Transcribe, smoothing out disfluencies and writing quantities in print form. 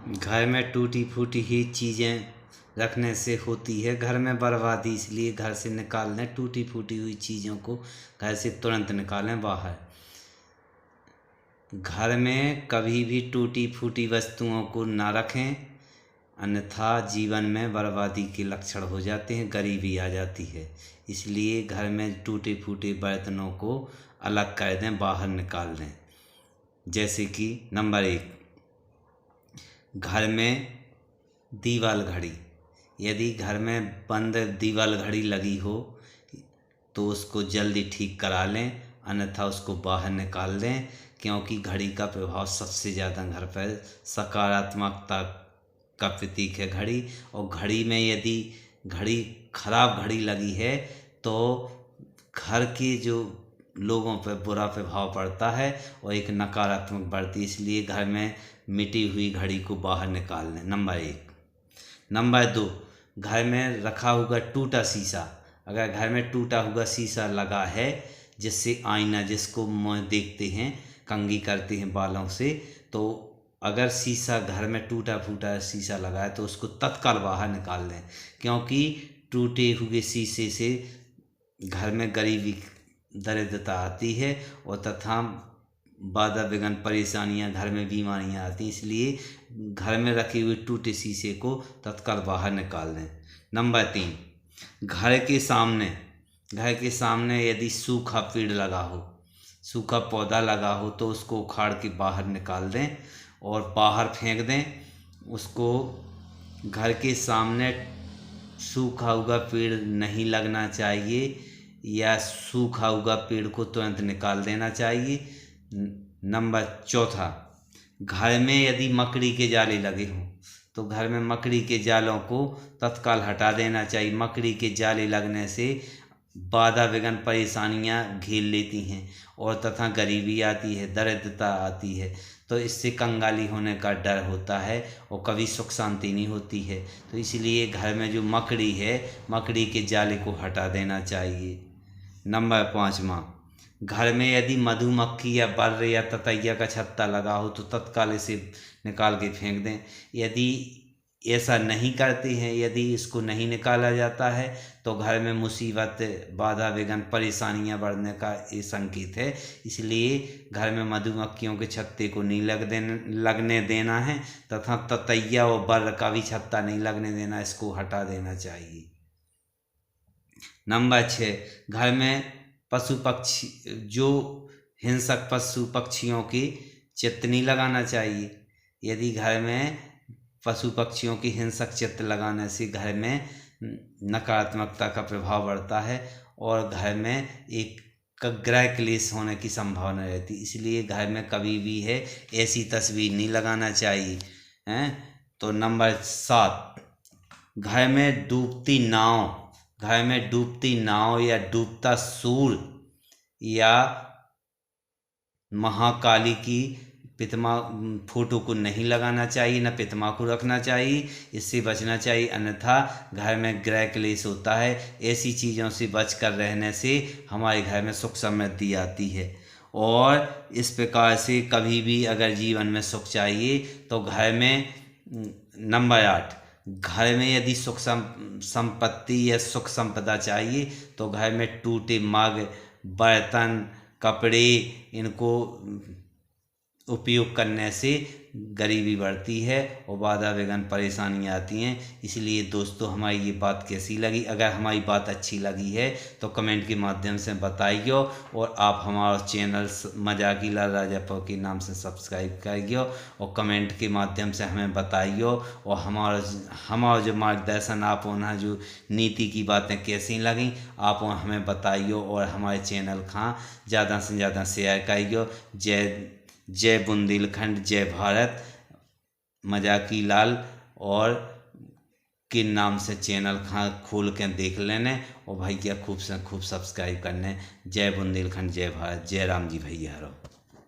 घर में टूटी फूटी ही चीज़ें रखने से होती है घर में बर्बादी। इसलिए घर से निकाल लें टूटी फूटी हुई चीज़ों को, घर से तुरंत निकालें बाहर। घर में कभी भी टूटी फूटी वस्तुओं को ना रखें, अन्यथा जीवन में बर्बादी के लक्षण हो जाते हैं, गरीबी आ जाती है। इसलिए घर में टूटे फूटे बर्तनों को अलग कर दें, बाहर निकाल दें। जैसे कि नंबर 1, घर में दीवाल घड़ी। यदि घर में बंद दीवाल घड़ी लगी हो तो उसको जल्दी ठीक करा लें, अन्यथा उसको बाहर निकाल दें, क्योंकि घड़ी का प्रभाव सबसे ज़्यादा घर पर सकारात्मकता का प्रतीक है घड़ी। और घड़ी में यदि घड़ी खराब घड़ी लगी है तो घर के जो लोगों पर बुरा प्रभाव पड़ता है और एक नकारात्मक बढ़ती। इसलिए घर में मिटी हुई घड़ी को बाहर निकाल लें, नंबर 1। नंबर 2, घर में रखा हुआ टूटा शीशा। अगर घर में टूटा हुआ शीशा लगा है, जिससे आईना, जिसको मुँह देखते हैं, कंघी करते हैं बालों से, तो अगर शीशा घर में टूटा फूटा शीशा लगा है तो उसको तत्काल बाहर निकाल दें, क्योंकि टूटे हुए शीशे से घर में गरीबी दरिद्रता आती है और तथा बाधा विघ्न परेशानियां, घर में बीमारियां आती हैं। इसलिए घर में रखे हुए टूटे शीशे को तत्काल बाहर निकाल दें। नंबर 3, घर के सामने यदि सूखा पेड़ लगा हो, सूखा पौधा लगा हो, तो उसको उखाड़ के बाहर निकाल दें और बाहर फेंक दें उसको। घर के सामने सूखा हुआ पेड़ नहीं लगना चाहिए, या सूखा हुआ पेड़ को तुरंत निकाल देना चाहिए। नंबर 4, घर में यदि मकड़ी के जाले लगे हों तो घर में मकड़ी के जालों को तत्काल हटा देना चाहिए। मकड़ी के जाले लगने से बाधा विघ्न परेशानियां घेर लेती हैं और तथा गरीबी आती है, दरिद्रता आती है, तो इससे कंगाली होने का डर होता है और कभी सुख शांति नहीं होती है। तो इसलिए घर में जो मकड़ी है, मकड़ी के जाले को हटा देना चाहिए। नंबर 5, घर में यदि मधुमक्खी या बर्र या ततैया का छत्ता लगा हो तो तत्काल इसे निकाल के फेंक दें। यदि ऐसा नहीं करते हैं, यदि इसको नहीं निकाला जाता है, तो घर में मुसीबत, बाधा विघ्न परेशानियां बढ़ने का ये संकेत है। इसलिए घर में मधुमक्खियों के छत्ते को नहीं लगने देना है, तथा ततैया और बर्र का भी छत्ता नहीं लगने देना, इसको हटा देना चाहिए। नंबर 6, घर में पशु पक्षी, जो हिंसक पशु पक्षियों की चित्र नहीं लगाना चाहिए। यदि घर में पशु पक्षियों की हिंसक चित्र लगाने से घर में नकारात्मकता का प्रभाव बढ़ता है और घर में एक ग्रह क्लेश होने की संभावना रहती है। इसलिए घर में कभी भी है ऐसी तस्वीर नहीं लगाना चाहिए हैं। तो नंबर 7, घर में डूबती नाव या डूबता सूर्य या महाकाली की प्रतिमा फोटो को नहीं लगाना चाहिए, न प्रतिमा को रखना चाहिए, इससे बचना चाहिए, अन्यथा घर में गृह क्लेश होता है। ऐसी चीज़ों से बचकर रहने से हमारे घर में सुख समृद्धि आती है। और इस प्रकार से कभी भी अगर जीवन में सुख चाहिए तो घर में, नंबर 8, घर में यदि सुख संपत्ति या सुख संपदा चाहिए तो घर में टूटे मग, बर्तन, कपड़े, इनको उपयोग करने से गरीबी बढ़ती है और बाधा विघ्न परेशानियाँ आती हैं। इसलिए दोस्तों, हमारी ये बात कैसी लगी? अगर हमारी बात अच्छी लगी है तो कमेंट के माध्यम से बताइए और आप हमारा चैनल मजाकी लाल राजापुर के नाम से सब्सक्राइब करिए और कमेंट के माध्यम से हमें बताइए। और हमारा जो मार्गदर्शन आप होना, जो नीति की बातें कैसी लगी आप हमें बताइए और हमारे चैनल का ज़्यादा से ज़्यादा शेयर करिए। जय बुंदेलखंड, जय भारत। मजाकी लाल और के नाम से चैनल खोल के देख लेने और भैया खूब से खूब सब्सक्राइब करने। जय बुंदेलखंड, जय भारत, जय राम जी भैया।